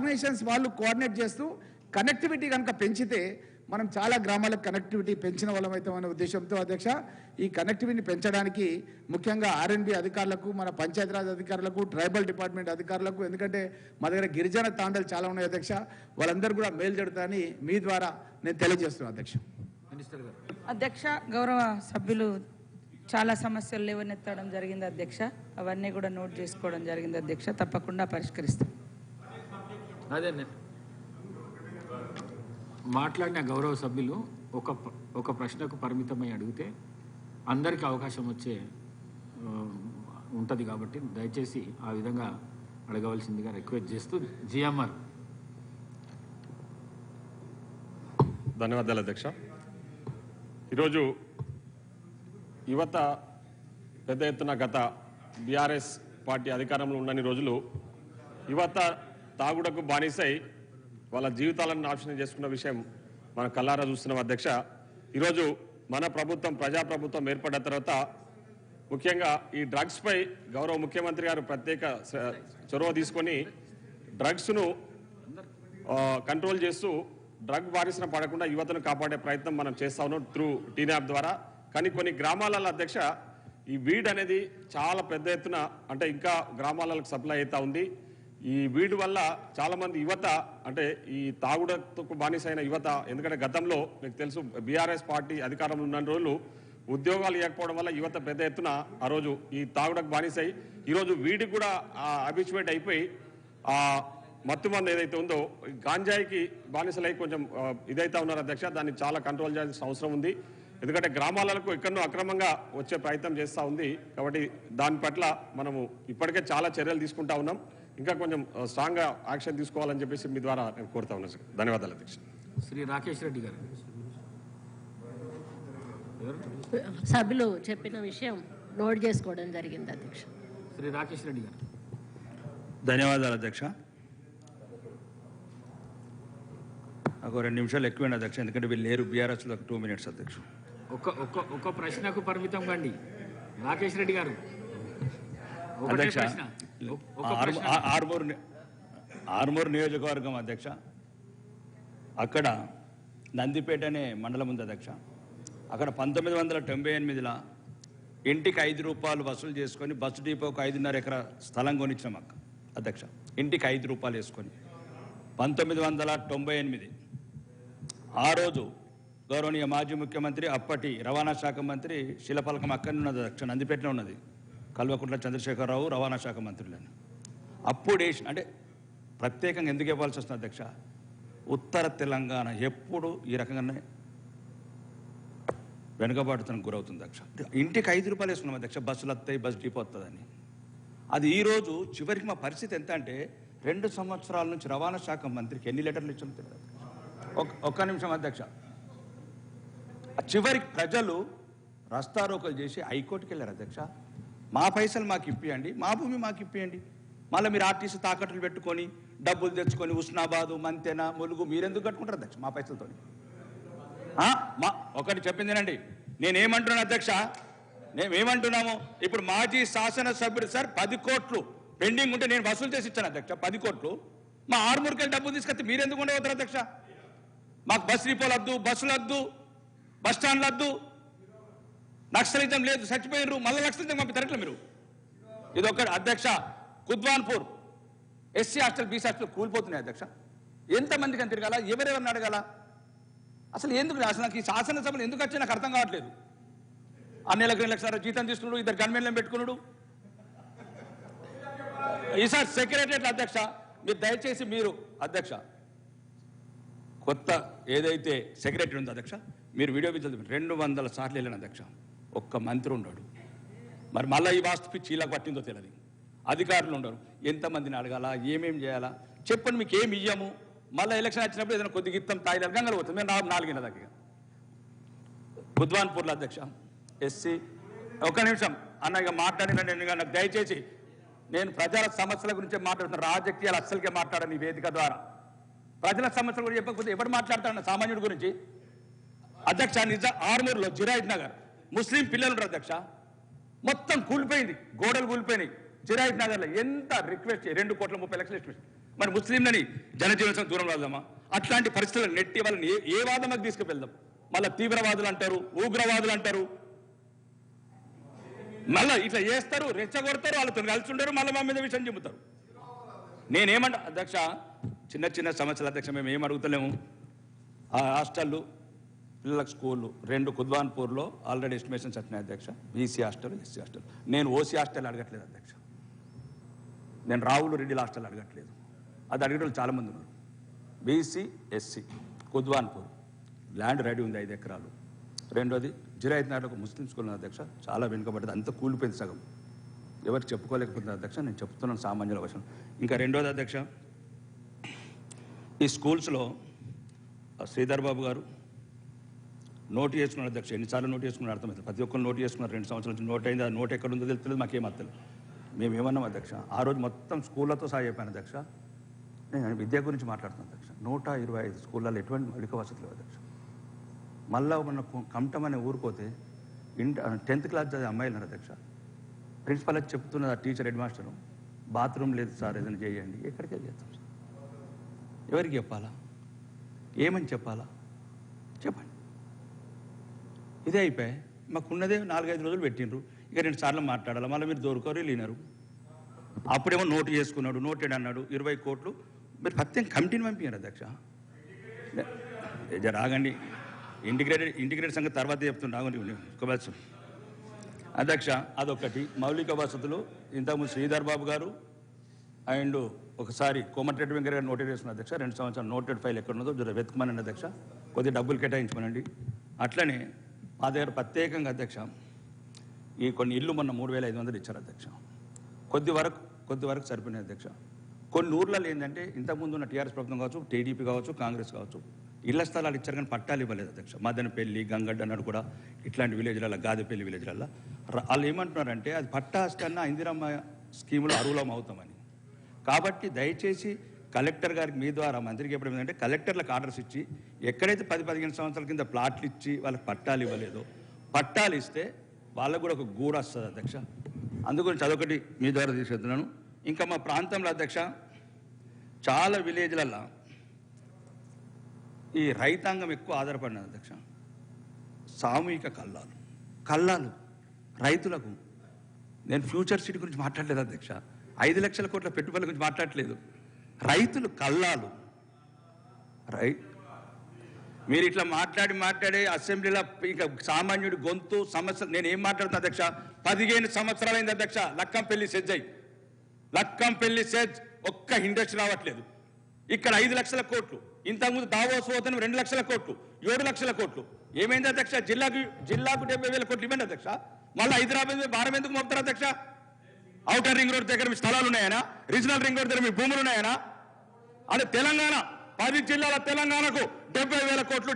Organisations వాళ్ళు coordinate చేస్తూ connectivity కనుక పెంచితే మనం చాలా గ్రామాలకు కనెక్టివిటీ పెంచిన వాళ్ళం అవుతామనే ఉద్దేశంతో అధ్యక్ష ఈ కనెక్టివిటీని పెంచడానికి ముఖ్యంగా ఆర్ఎన్బి అధికారులకు, మన పంచాయతీరాజ్ అధికారులకు, ట్రైబల్ డిపార్ట్మెంట్ అధికారులకు, ఎందుకంటే మా దగ్గర గిరిజన తాండాలు చాలా ఉన్నాయి అధ్యక్ష, వాళ్ళందరూ కూడా మేలు జరుగుతాయని మీ ద్వారా నేను తెలియజేస్తున్నాను అధ్యక్ష. మినిస్టర్ గారు. అధ్యక్ష, గౌరవ సభ్యులు చాలా సమస్యలు లేవనెత్తడం జరిగింది అధ్యక్ష, అవన్నీ కూడా నోట్ చేసుకోవడం జరిగింది అధ్యక్ష, తప్పకుండా పరిష్కరిస్తాం. అదే మాట్లాడిన గౌరవ సభ్యులు ఒక ప్రశ్నకు పరిమితమై అడిగితే అందరికీ అవకాశం వచ్చే ఉంటుంది కాబట్టి దయచేసి ఆ విధంగా అడగవలసిందిగా రిక్వెస్ట్ చేస్తూ జిఎంఆర్. ధన్యవాదాలు అధ్యక్ష. ఈరోజు యువత పెద్ద ఎత్తున గత బీఆర్ఎస్ పార్టీ అధికారంలో ఉన్నన్ని రోజులు యువత తాగుడకు బానిసై వాళ్ళ జీవితాలను నాశనం చేసుకున్న విషయం మనం కల్లారా చూస్తున్నాం అధ్యక్ష. ఈరోజు మన ప్రభుత్వం ప్రజాప్రభుత్వం ఏర్పడిన తర్వాత ముఖ్యంగా ఈ డ్రగ్స్పై గౌరవ ముఖ్యమంత్రి గారు ప్రత్యేక చొరవ తీసుకొని డ్రగ్స్ను కంట్రోల్ చేస్తూ డ్రగ్ బారిన పడకుండా యువతను కాపాడే ప్రయత్నం మనం చేస్తా ఉన్నాం త్రూ టీనాప్ ద్వారా. కానీ కొన్ని గ్రామాలలో అధ్యక్ష ఈ వీడ్ అనేది చాలా పెద్ద ఎత్తున అంటే ఇంకా గ్రామాలకు సప్లై అవుతా ఉంది. ఈ వీడి వల్ల చాలామంది యువత అంటే ఈ తాగుడుకు బానిసైన యువత, ఎందుకంటే గతంలో మీకు తెలుసు బీఆర్ఎస్ పార్టీ అధికారంలో ఉన్న రోజులు ఉద్యోగాలు ఇవ్వకపోవడం వల్ల యువత పెద్ద ఎత్తున ఆ రోజు ఈ తాగుడుకు బానిసై ఈరోజు వీడికి కూడా అబిచ్యువేట్ అయిపోయి ఆ మత్తు మందు ఏదైతే ఉందో గాంజాయికి బానిసలై కొంచెం ఇదైతే ఉన్నారు అధ్యక్ష. దాన్ని చాలా కంట్రోల్ చేయాల్సిన అవసరం ఉంది. ఎందుకంటే గ్రామాలకు ఎక్కడో అక్రమంగా వచ్చే ప్రయత్నం చేస్తూ ఉంది. కాబట్టి దాని పట్ల మనము ఇప్పటికే చాలా చర్యలు తీసుకుంటా ఉన్నాం. ఇంకా కొంచెం స్ట్రాంగ్గా యాక్షన్ తీసుకోవాలని చెప్పేసి మీ ద్వారా నేను కోరుతా ఉన్నాను సార్. ధన్యవాదాలు అధ్యక్ష. శ్రీ రాకేష్ రెడ్డి గారు. సభ్యులు చెప్పిన విషయం నోట్ చేసుకోవడం జరిగింది అధ్యక్ష. శ్రీ రాకేష్ రెడ్డి గారు. ధన్యవాదాలు అధ్యక్ష. నాకు 2 నిమిషాలు ఎక్కువైన అధ్యక్ష, ఎందుకంటే వీళ్ళు లేరు బీఆర్ఎస్లో 2 మినిట్స్ అధ్యక్ష. ఒక ప్రశ్నకు పరిమితం కండి రాకేష్ రెడ్డి గారు. అధ్యక్ష, ఆర్మూర్ నియోజకవర్గం అధ్యక్ష, అక్కడ నందిపేట అనే మండలం ఉంది అధ్యక్ష. అక్కడ 1998లో ఇంటికి 5 రూపాయలు వసూలు చేసుకొని బస్సు డిపోకు 5.5 ఎకరా స్థలం కొనిచ్చాం అధ్యక్ష. ఇంటికి 5 రూపాయలు వేసుకొని 1998 ఆ రోజు గౌరవనీయ మాజీ ముఖ్యమంత్రి అప్పటి రవాణా శాఖ మంత్రి శిలపలకం అక్కడనే ఉన్నది అధ్యక్ష, నందిపేటలో ఉన్నది. కల్వకుంట్ల చంద్రశేఖరరావు రవాణా శాఖ మంత్రులని అప్పుడు అంటే ప్రత్యేకంగా ఎందుకు ఇవ్వాల్సి వస్తుంది అధ్యక్ష, ఉత్తర తెలంగాణ ఎప్పుడు ఈ రకంగానే వెనుకబాటుతనం గురవుతుంది అధ్యక్ష. ఇంటికి 5 రూపాయలు వేసుకున్నాం అధ్యక్ష, బస్సులు వస్తాయి, బస్సు డిపో వస్తుందని. అది ఈరోజు చివరికి మా పరిస్థితి ఎంత అంటే 2 సంవత్సరాల నుంచి రవాణా శాఖ మంత్రికి ఎన్ని లెటర్లు ఇచ్చామో తెలియదు. ఒక్క నిమిషం అధ్యక్ష. చివరికి ప్రజలు రస్తారోకలు చేసి హైకోర్టుకి వెళ్ళారు అధ్యక్ష. మా పైసలు మాకు ఇప్పియండి, మా భూమి మాకు ఇప్పియండి. మళ్ళీ మీరు ఆర్టీసీ తాకట్లు పెట్టుకొని డబ్బులు తెచ్చుకొని హుస్నాబాదు, మంతెన, ములుగు మీరెందుకు కట్టుకుంటారు అధ్యక్ష మా పైసలతో? ఒకటి చెప్పిందేనండి, నేనేమంటున్నాను అధ్యక్ష, మేమేమంటున్నాము ఇప్పుడు మాజీ శాసనసభ్యుడు సార్ 10 కోట్లు పెండింగ్ ఉంటే నేను వసూలు చేసి ఇచ్చాను అధ్యక్ష. 10 కోట్లు మా ఆర్మూర్కెళ్ళి డబ్బులు తీసుకొస్తే మీరెందుకు ఉండవుతారు అధ్యక్ష? మాకు బస్ డిపోలు వద్దు, బస్సులు వద్దు, బస్ స్టాండ్లు వద్దు, నక్సలిజం లేదు, చచ్చిపోయినరు, మళ్ళీ నక్సలిజం పంపిస్తారట్లా మీరు? ఇదొక్కటి అధ్యక్ష. Kudwanpur SC hostel, BC hostel కూలిపోతున్నాయి అధ్యక్ష. ఎంతమందికి అని తిరగాల, ఎవరెవరిని అడగాల? అసలు ఎందుకు అసలు నాకు ఈ శాసనసభలు ఎందుకు వచ్చి నాకు అర్థం కావట్లేదు. ఆ నెలకు 2 లక్షల జీతం తీసుకున్నాడు, 2 గన్మెన్లను పెట్టుకున్నాడు. ఈసారి సెక్రటరియట్ అధ్యక్ష మీరు దయచేసి మీరు అధ్యక్ష కొత్త ఏదైతే సెక్రటరీ ఉందో అధ్యక్ష మీరు వీడియో విజువల్ 200 సార్లు వెళ్ళిన అధ్యక్ష, ఒక్క మంత్రి ఉన్నాడు. మరి మళ్ళీ ఈ వాస్తు పిచ్చి ఇలా పట్టిందో తెలియదు. అధికారులు ఉండరు, ఎంతమందిని అడగాల, ఏమేం చేయాలా చెప్పండి, మీకు ఏమి ఇయ్యము. మళ్ళీ ఎలక్షన్ వచ్చినప్పుడు ఏదైనా కొద్దిగా ఇస్తాం, తాయిదారు గంగలు పోతుంది. మేము 4 దగ్గర బుద్వాన్పూర్లో అధ్యక్ష ఎస్సీ. ఒక్క నిమిషం అన్న, ఇక మాట్లాడిన నాకు దయచేసి నేను ప్రజల సమస్యల గురించి మాట్లాడుతున్నా, రాజకీయాలు అస్సలకే మాట్లాడని ఈ వేదిక ద్వారా. ప్రజల సమస్యల గురించి చెప్పకపోతే ఎవరు మాట్లాడతారన్న సామాన్యుడి గురించి అధ్యక్ష? ఆర్మూర్లో జిరాయిత్ నగర్ ముస్లిం పిల్లలు ఉంటారు అధ్యక్ష, మొత్తం కూలిపోయింది, గోడలు కూలిపోయినాయి జిరాయిత్ నగర్లో. ఎంత రిక్వెస్ట్ 2 కోట్ల 30 లక్షలు ఇష్టం, మరి ముస్లింలని జనజీవన దూరం రాదామా? అట్లాంటి పరిస్థితులను నెట్టి వాళ్ళని ఏ వాదనకు తీసుకువెళ్దాం? మళ్ళీ తీవ్రవాదులు అంటారు, ఉగ్రవాదులు అంటారు, మళ్ళీ ఇట్లా చేస్తారు, రెచ్చగొడతారు, వాళ్ళతో కలిసి ఉండరు, మళ్ళీ మా మీద విషయం చెబుతారు. నేనేమంట అధ్యక్ష, చిన్న చిన్న సమస్యలు అధ్యక్ష, మేము ఏం అడుగుతలేము. ఆ హాస్టళ్ళు, పిల్లలకు స్కూళ్ళు 2 కుద్వాన్పూర్లో ఆల్రెడీ ఎస్టిమేషన్స్ వచ్చినాయి అధ్యక్ష. BC hostel, SC hostel. నేను ఓసీ హాస్టల్ అడగట్లేదు అధ్యక్ష, నేను రావులు రెడ్డిల హాస్టల్ అడగట్లేదు. అది అడిగేటోళ్ళు చాలామంది ఉన్నారు. BC, SC, Kudwanpur land ready ఉంది 5 ఎకరాలు. రెండోది జిరాయిత్నాడుకు ముస్లిం స్కూల్ ఉంది అధ్యక్ష, చాలా వెనుకబడ్డది, అంతా కూలిపోయింది సగం. ఎవరికి చెప్పుకోలేకపోతుంది అధ్యక్ష, నేను చెప్తున్నాను సామాన్యుల వశం. ఇంకా రెండోది అధ్యక్ష, ఈ స్కూల్స్లో శ్రీధర్ బాబు గారు నోటు చేసుకున్నారు అధ్యక్ష. ఎన్నిసార్లు నోటు చేసుకున్నారు అర్థమవుతుంది. ప్రతి ఒక్కరు నోటు చేసుకున్నారు. 2 సంవత్సరాల నుంచి నోట్ అయింది. ఆ నోట్ ఎక్కడ ఉందో తెలియదు, మాకేం అర్థం. మేము ఏమన్నాం అధ్యక్ష, ఆ రోజు మొత్తం స్కూళ్ళతో సహా చెప్పాను అధ్యక్ష. నేను విద్య గురించి మాట్లాడుతున్నాను అధ్యక్ష. 125 స్కూళ్ళలో ఎటువంటి మౌలిక వసతులు లేవు అధ్యక్ష. మళ్ళా మన కమటం అనే ఊరిపోతే 10th క్లాస్ చదివే అమ్మాయిలు ఉన్నారు అధ్యక్ష. ప్రిన్సిపల్ వచ్చి చెప్తున్నది ఆ టీచర్, హెడ్ మాస్టరు, బాత్రూమ్ లేదు సార్, ఏదైనా చేయండి. ఎక్కడికి వెళ్ళి చేస్తాం సార్? ఎవరికి చెప్పాలా? ఏమని చెప్పాలా? చెప్పండి. ఇదే అయిపోయి మాకున్నదే 4-5 రోజులు పెట్టిండ్రు. ఇక 2 సార్లు మాట్లాడాలి, మళ్ళీ మీరు దొరకరు లేనారు. అప్పుడేమో నోటు చేసుకున్నాడు, నోటెడ్ అన్నాడు, 20 కోట్లు. మీరు ప్రత్యేక కమిటీని పంపించారు అధ్యక్ష. రాగండి, ఇంటిగ్రేటెడ్ సంగతి తర్వాత చెప్తున్నా, రాగండి అధ్యక్ష. అదొకటి. మౌలిక వసతులు ఇంతకుముందు శ్రీధర్ బాబు గారు అండ్ ఒకసారి కోమటిరెడ్డి వెంకయ్య గారు నోటెడ్ చేసుకున్న అధ్యక్ష. 2 సంవత్సరాలు నోటెడ్ ఫైల్ ఎక్కడ ఉన్నదో జర వెతుకమనండి అధ్యక్ష, కొద్దిగా డబ్బులు కేటాయించమనండి. అట్లనే మా దగ్గర ప్రత్యేకంగా అధ్యక్ష ఈ కొన్ని ఇల్లు మొన్న 3500 ఇచ్చారు అధ్యక్ష. కొద్ది వరకు సరిపోయినాయి అధ్యక్ష. కొన్ని ఊర్లలో ఏంటంటే ఇంతకుముందు ఉన్న టీఆర్ఎస్ ప్రభుత్వం కావచ్చు, టీడీపీ కావచ్చు, కాంగ్రెస్ కావచ్చు, ఇళ్ల స్థలాలు ఇచ్చారు కానీ పట్టాలు ఇవ్వలేదు అధ్యక్ష. మదనపల్లి, గంగడ్డ అన్నాడు కూడా, ఇట్లాంటి విలేజ్లలో, గాదెపల్లి విలేజ్లలో వాళ్ళు ఏమంటున్నారంటే అది పట్టా కన్నా ఇందిరమ్మ స్కీములో అర్హులం అవుతామని. కాబట్టి దయచేసి కలెక్టర్ గారికి మీ ద్వారా మంత్రికి ఎప్పుడు ఏంటంటే కలెక్టర్లకు ఆర్డర్స్ ఇచ్చి ఎక్కడైతే 10-15 సంవత్సరాల కింద ప్లాట్లు ఇచ్చి వాళ్ళకి పట్టాలు ఇవ్వలేదో పట్టాలు ఇస్తే వాళ్ళకు కూడా ఒక గూడు వస్తుంది అధ్యక్ష. అందుగురించి అదొకటి మీ ద్వారా తీసుకెళ్తున్నాను. ఇంకా మా ప్రాంతంలో అధ్యక్ష చాలా విలేజ్లలో ఈ రైతాంగం ఎక్కువ ఆధారపడినది అధ్యక్ష. సామూహిక కల్లాలు రైతులకు. నేను ఫ్యూచర్ సిటీ గురించి మాట్లాడలేదు అధ్యక్ష, 5 లక్షల కోట్ల పెట్టుబడుల గురించి మాట్లాడలేదు. రైతులు కల్లాలు. మీరు ఇట్లా మాట్లాడి అసెంబ్లీలో ఇంకా సామాన్యుడి గొంతు సమస్యలు నేను ఏం మాట్లాడుతున్నా అధ్యక్ష. 15 సంవత్సరాలైంది అధ్యక్ష లక్కంపల్లి సెజ్ ఒక్క ఇండస్ట్రీ రావట్లేదు. ఇక్కడ 5 లక్షల కోట్లు, ఇంతకుముందు దావోస్ పోతే 2 లక్షల కోట్లు, 7 లక్షల కోట్లు. ఏమైంది అధ్యక్ష? జిల్లాకు 70,000 కోట్లు ఇవ్వండి అధ్యక్ష. మళ్ళీ హైదరాబాద్ భారం ఎందుకు మోపుతారు అధ్యక్ష? ఔటర్ రింగ్ రోడ్ దగ్గర మీ స్థలాలు ఉన్నాయనా? రీజనల్ రింగ్ రోడ్ దగ్గర మీ భూములు ఉన్నాయనా? అదే తెలంగాణ 10 జిల్లాల తెలంగాణకు 70,000 కోట్లు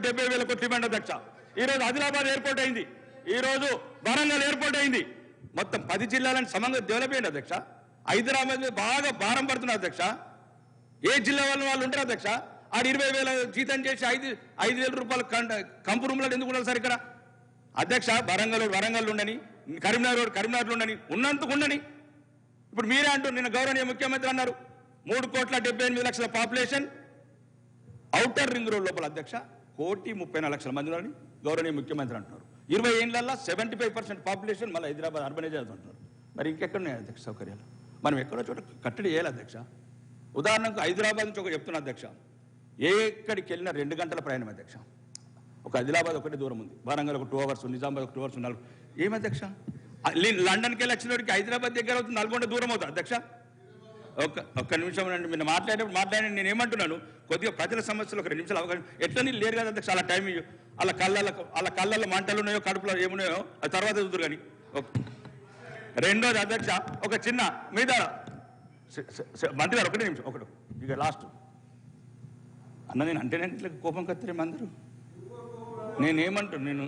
ఇవ్వండి అధ్యక్ష. ఈరోజు ఆదిలాబాద్ ఎయిర్పోర్ట్ అయింది, ఈరోజు వరంగల్ ఎయిర్పోర్ట్ అయింది. మొత్తం 10 జిల్లాలను సమంగా డెవలప్ అయ్యింది అధ్యక్ష. హైదరాబాద్ మీద బాగా భారం పడుతున్నారు అధ్యక్ష. ఏ జిల్లా వాళ్ళు ఉంటారు అధ్యక్ష? ఆడు 20,000 జీతం చేసి 5,000 రూపాయలు కంపు రూమ్లో ఎందుకు ఉండాలి సార్ ఇక్కడ? అధ్యక్ష వరంగల్ ఉండని, కరీంనగర్ ఉండని, ఉన్నందుకు ఉండని. ఇప్పుడు మీరే అంటారు, నిన్న గౌరవనీయ ముఖ్యమంత్రి అన్నారు 3,78,00,000 పాపులేషన్ ఔటర్ రింగ్ రోడ్ లోపల అధ్యక్ష 1,34,00,000 మంది ఉన్నారని గౌరవనీయ ముఖ్యమంత్రి అంటున్నారు. 20 ఏళ్లలో 75% పాపులేషన్ మళ్ళీ హైదరాబాద్ అర్బనైజ్ అవుతుంటున్నారు. మరి ఇంకెక్కడున్నాయి అధ్యక్ష సౌకర్యాలు? మనం ఎక్కడో చోట కట్టడి చేయాలి అధ్యక్ష. ఉదాహరణకు హైదరాబాద్ నుంచి ఒక చెప్తున్నా అధ్యక్ష, ఎక్కడికి వెళ్ళినా 2 గంటల ప్రయాణం అధ్యక్ష. ఒక ఆదిలాబాద్ ఒకటి దూరం ఉంది, వరంగల్ ఒక 2 అవర్స్, నిజామాబాద్ ఒక 2 అవర్స్, 4. ఏం అధ్యక్ష? లండన్కి వెళ్ళి వచ్చినోడికి హైదరాబాద్ దగ్గర అవుతుంది, 4 దూరం అవుతుంది అధ్యక్ష. ఒక్క నిమిషం అండి, మీరు మాట్లాడి నేను ఏమంటున్నాను, కొద్దిగా ప్రజల సమస్యలు ఒక 2 నిమిషాలు అవకాశం. ఎట్లా నీళ్ళు లేరు కదా అధ్యక్ష, అలా టైం ఇయ్యు. అలా కళ్ళల్లో మంటలు ఉన్నాయో, కడుపులో ఏమున్నాయో అది తర్వాత చూద్దరు కానీ. రెండోది అధ్యక్ష, ఒక చిన్న మీద మంత్రి గారు 1 నిమిషం, ఇక లాస్ట్ అన్న. నేను అంటేనే ఇట్లా కోపం కత్తిరే అందరూ. నేను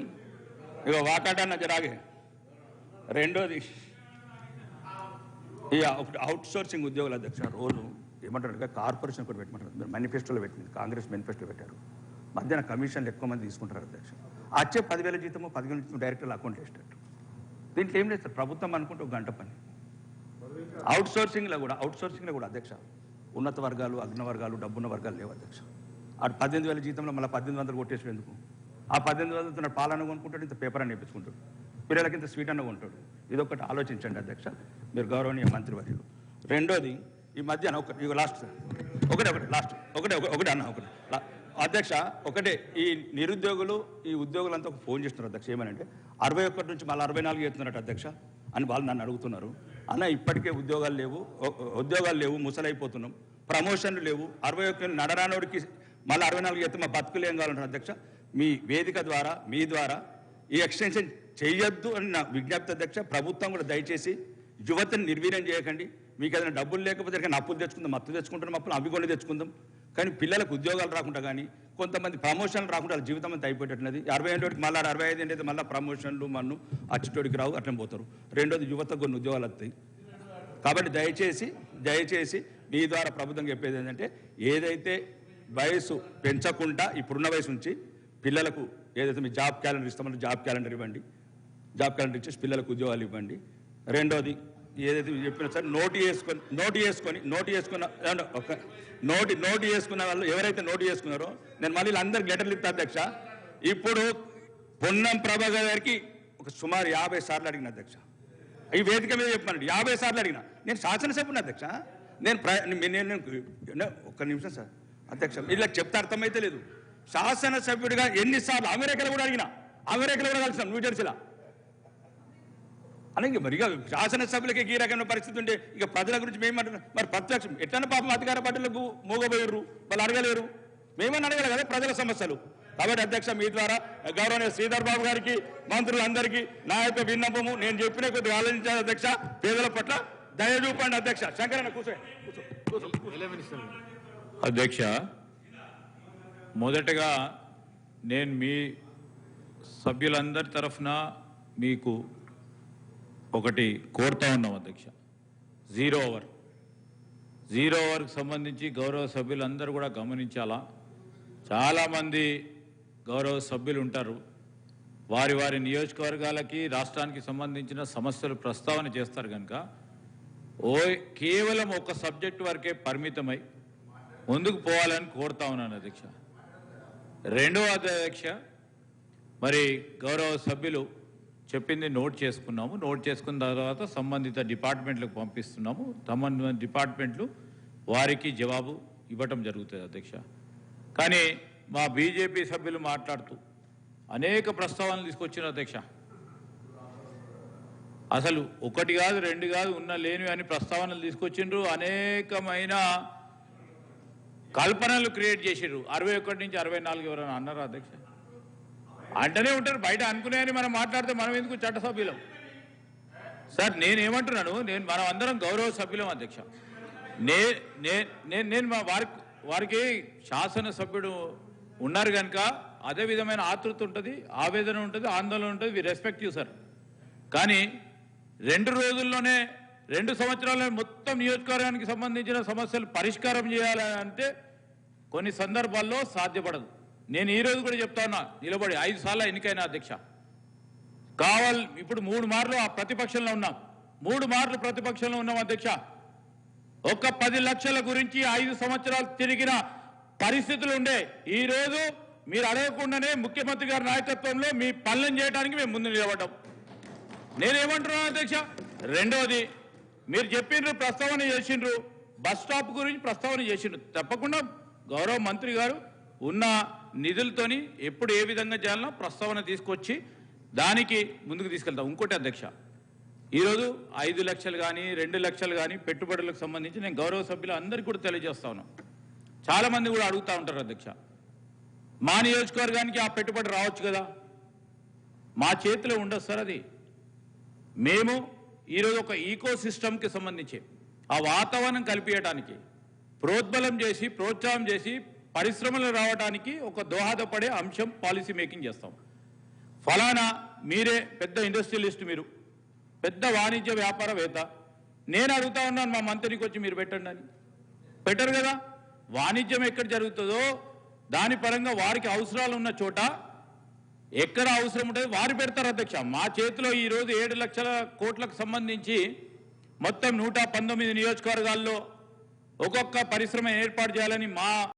ఇక వాకాటన్న జరాగే. రెండోది ఇక ఒకటి అవుట్ సోర్సింగ్ ఉద్యోగుల అధ్యక్ష. రోజు ఏమంటారు, కార్పొరేషన్ ఒకటి పెట్టమంటారు. మీరు మేనిఫెస్టోలో పెట్టింది, కాంగ్రెస్ మేనిఫెస్టో పెట్టారు. మధ్యాహ్నం కమిషన్లు ఎక్కువ మంది తీసుకుంటారు అధ్యక్ష. వచ్చే 10,000 జీతము 15,000 జీతం డైరెక్టర్లు అకౌంట్ వేసేటట్టు. దీంట్లో ఏం లేదు సార్, ప్రభుత్వం అనుకుంటే 1 గంట పని. అవుట్ సోర్సింగ్లో కూడా అధ్యక్ష ఉన్నత వర్గాలు, అగ్న వర్గాలు, డబ్బున్న వర్గాలు లేవు అధ్యక్ష. అటు 18,000 జీతంలో మళ్ళీ 1800 కొట్టేసి ఎందుకు? ఆ 1800 పాలన కొనుక్కుంటాడు, ఇంత పేపర్ అని నేర్పించుకుంటాడు, పిల్లలకి ఇంత స్వీట్ అన్న కొంటాడు. ఇదొకటి ఆలోచించండి అధ్యక్ష, మీరు గౌరవనీయ మంత్రివర్యులు. రెండోది, ఈ మధ్యాహ్నం ఒకటే అన్న అధ్యక్ష, ఒకటే ఈ నిరుద్యోగులు, ఈ ఉద్యోగులంతా ఒక ఫోన్ చేస్తున్నారు అధ్యక్ష. ఏమనంటే 61 నుంచి మళ్ళీ 64 చేస్తున్నారట అధ్యక్ష అని వాళ్ళు నన్ను అడుగుతున్నారు. అన్న ఇప్పటికే ఉద్యోగాలు లేవు, ముసలైపోతున్నాం, ప్రమోషన్లు లేవు, 61 నడరానోడికి మళ్ళీ 64 చేస్తే మా బతుకులు ఏం కావాలంటారు అధ్యక్ష. మీ వేదిక ద్వారా, మీ ద్వారా ఈ ఎక్స్టెన్షన్ చేయొద్దు అని నా విజ్ఞప్తి అధ్యక్ష. ప్రభుత్వం కూడా దయచేసి యువతను నిర్వీర్యం చేయకండి. మీకు ఏదైనా డబ్బులు లేకపోతే అప్పులు తెచ్చుకుందాం, మత్తు తెచ్చుకుంటాం, అప్పులు అవి కొని తెచ్చుకుందాం. కానీ పిల్లలకు ఉద్యోగాలు రాకుండా, కానీ కొంతమంది ప్రమోషన్లు రాకుండా వాళ్ళ జీవితం అంతా అయిపోయేటట్టున్నది. 65 మళ్ళీ 65 అయితే మళ్ళీ ప్రమోషన్లు మన్ను అచ్చుటోడికి రావు, అట్లా పోతారు. రెండోది, యువతకు కొన్ని ఉద్యోగాలు వస్తాయి. కాబట్టి దయచేసి మీ ద్వారా ప్రభుత్వం చెప్పేది ఏంటంటే, ఏదైతే వయసు పెంచకుండా ఇప్పుడున్న వయసు నుంచి పిల్లలకు ఏదైతే మీ జాబ్ క్యాలెండర్ ఇస్తామో జాబ్ క్యాలెండర్ ఇవ్వండి, జాబ్ క్యాలెండర్ ఇచ్చేసి పిల్లలకు ఉద్యోగాలు ఇవ్వండి. రెండోది, ఏదైతే చెప్పినా సార్ నోటు చేసుకున్న వాళ్ళు ఎవరైతే నోటు చేసుకున్నారో, నేను మళ్ళీ అందరికి లెటర్లు ఇస్తాను అధ్యక్ష. ఇప్పుడు పొన్నం ప్రభాకర్ గారికి ఒక సుమారు 50 సార్లు అడిగిన అధ్యక్ష. ఈ వేదిక మీద చెప్పానండి, 50 సార్లు అడిగిన. నేను శాసనసభ్యుని అధ్యక్ష. నేను ఒక్క నిమిషం సార్ అధ్యక్ష, ఇలా చెప్తే అర్థమైతే లేదు. శాసనసభ్యుడిగా ఎన్నిసార్లు అమెరికాలో కూడా కలిసాం, న్యూజెర్సీలో. అలాగే మరి ఇక శాసనసభ్యులకి ఈ రకమైన పరిస్థితి ఉంటే ఇక ప్రజల గురించి మేమంటున్నాం. మరి ప్రత్యక్షం ఎట్లన్నా పాపం అధికార పార్టీలకు మూగబోయారు, వాళ్ళు అడగలేరు. మేమని అడగలేదు కదా ప్రజల సమస్యలు. కాబట్టి అధ్యక్ష, మీ ద్వారా గౌరవనీయ శ్రీధర్ బాబు గారికి, మంత్రులందరికీ నా యొక్క విన్నపము, నేను చెప్పిన కొద్దిగా ఆలోచించాలి అధ్యక్ష. పేదల పట్ల దయ చూపండి అధ్యక్ష. శంకరన్న కూర్చో. అధ్యక్ష, మొదటగా నేను మీ సభ్యులందరి తరఫున మీకు ఒకటి కోరుతా ఉన్నాం అధ్యక్ష. జీరో ఓవర్కి సంబంధించి గౌరవ సభ్యులందరూ కూడా గమనించాలా. చాలామంది గౌరవ సభ్యులు ఉంటారు, వారి నియోజకవర్గాలకి, రాష్ట్రానికి సంబంధించిన సమస్యలు ప్రస్తావన చేస్తారు కనుక కేవలం ఒక సబ్జెక్ట్ వరకే పరిమితమై ముందుకు పోవాలని కోరుతా ఉన్నాను అధ్యక్ష. రెండవ అధ్యక్ష, మరి గౌరవ సభ్యులు చెప్పింది నోట్ చేసుకున్న తర్వాత సంబంధిత డిపార్ట్మెంట్లకు పంపిస్తున్నాము. సంబంధిత డిపార్ట్మెంట్లు వారికి జవాబు ఇవ్వటం జరుగుతుంది అధ్యక్ష. కానీ మా బీజేపీ సభ్యులు మాట్లాడుతూ అనేక ప్రస్తావనలు తీసుకొచ్చిన అధ్యక్ష. అసలు ఒకటి కాదు, రెండు కాదు, లేనివి అని ప్రస్తావనలు తీసుకొచ్చిండ్రు. అనేకమైన కల్పనలు క్రియేట్ చేసిండ్రు. 61 నుంచి 64 ఎవరైనా అన్నారా అధ్యక్ష? అంటనే ఉంటారు, బయట అనుకునేని మనం మాట్లాడితే మనం ఎందుకు చట్టసభ్యులం? సార్ నేనేమంటున్నాను, మనం అందరం గౌరవ సభ్యులం అధ్యక్ష. నేను వారికి శాసనసభ్యుడు ఉన్నారు కనుక అదే విధమైన ఆతృత ఉంటుంది, ఆవేదన ఉంటుంది, ఆందోళన ఉంటుంది. We respect you sir. కానీ 2 రోజుల్లోనే 2 సంవత్సరాల్లో మొత్తం నియోజకవర్గానికి సంబంధించిన సమస్యలు పరిష్కారం చేయాలని అంటే కొన్ని సందర్భాల్లో సాధ్యపడదు. నేను ఈరోజు కూడా చెప్తా ఉన్నా, నిలబడి 5 సార్లు ఎన్నికైన అధ్యక్ష. ఇప్పుడు 3 మార్లు ఆ ప్రతిపక్షంలో ఉన్నాం, 3 మార్లు ప్రతిపక్షంలో ఉన్నాం అధ్యక్ష. ఒక 10 లక్షల గురించి 5 సంవత్సరాలు తిరిగిన పరిస్థితులు ఉండే. ఈరోజు మీరు అడగకుండానే ముఖ్యమంత్రి గారి నాయకత్వంలో మీ పనులను చేయడానికి మేము ముందు నిలబడ్డాం. నేనేమంటున్నాను అధ్యక్ష, రెండోది మీరు చెప్పిండ్రు, ప్రస్తావన చేసిండ్రు, బస్ స్టాప్ గురించి ప్రస్తావన చేసిండ్రు. తప్పకుండా గౌరవ మంత్రి గారు ఉన్న నిధులతోని ఎప్పుడు ఏ విధంగా చేయాలనో ప్రస్తావన తీసుకొచ్చి దానికి ముందుకు తీసుకెళ్తాం. ఇంకోటి అధ్యక్ష, ఈరోజు 5 లక్షలు కానీ 2 లక్షలు కానీ పెట్టుబడులకు సంబంధించి నేను గౌరవ సభ్యులు అందరికీ కూడా తెలియజేస్తా ఉన్నాను. చాలామంది కూడా అడుగుతూ ఉంటారు అధ్యక్ష, మా నియోజకవర్గానికి ఆ పెట్టుబడి రావచ్చు కదా. మా చేతిలో ఉండదు సార్ అది. మేము ఈరోజు ఒక ఈకో సిస్టమ్కి సంబంధించి ఆ వాతావరణం కల్పించడానికి ప్రోద్బలం చేసి, ప్రోత్సాహం చేసి పరిశ్రమలు రావడానికి ఒక దోహదపడే అంశం పాలసీ మేకింగ్ చేస్తాం. ఫలానా మీరే పెద్ద ఇండస్ట్రియలిస్ట్, మీరు పెద్ద వాణిజ్య వ్యాపారవేత్త, నేను అడుగుతా ఉన్నాను మా మంత్రికి వచ్చి మీరు పెట్టండి అని. పెట్టరు కదా. వాణిజ్యం ఎక్కడ జరుగుతుందో దాని పరంగా వారికి అవసరాలు ఉన్న చోట ఎక్కడ అవసరం ఉంటుంది వారు పెడతారు అధ్యక్ష. మా చేతిలో ఈరోజు 7 లక్షల కోట్లకు సంబంధించి మొత్తం 119 నియోజకవర్గాల్లో ఒక్కొక్క పరిశ్రమ ఏర్పాటు చేయాలని మా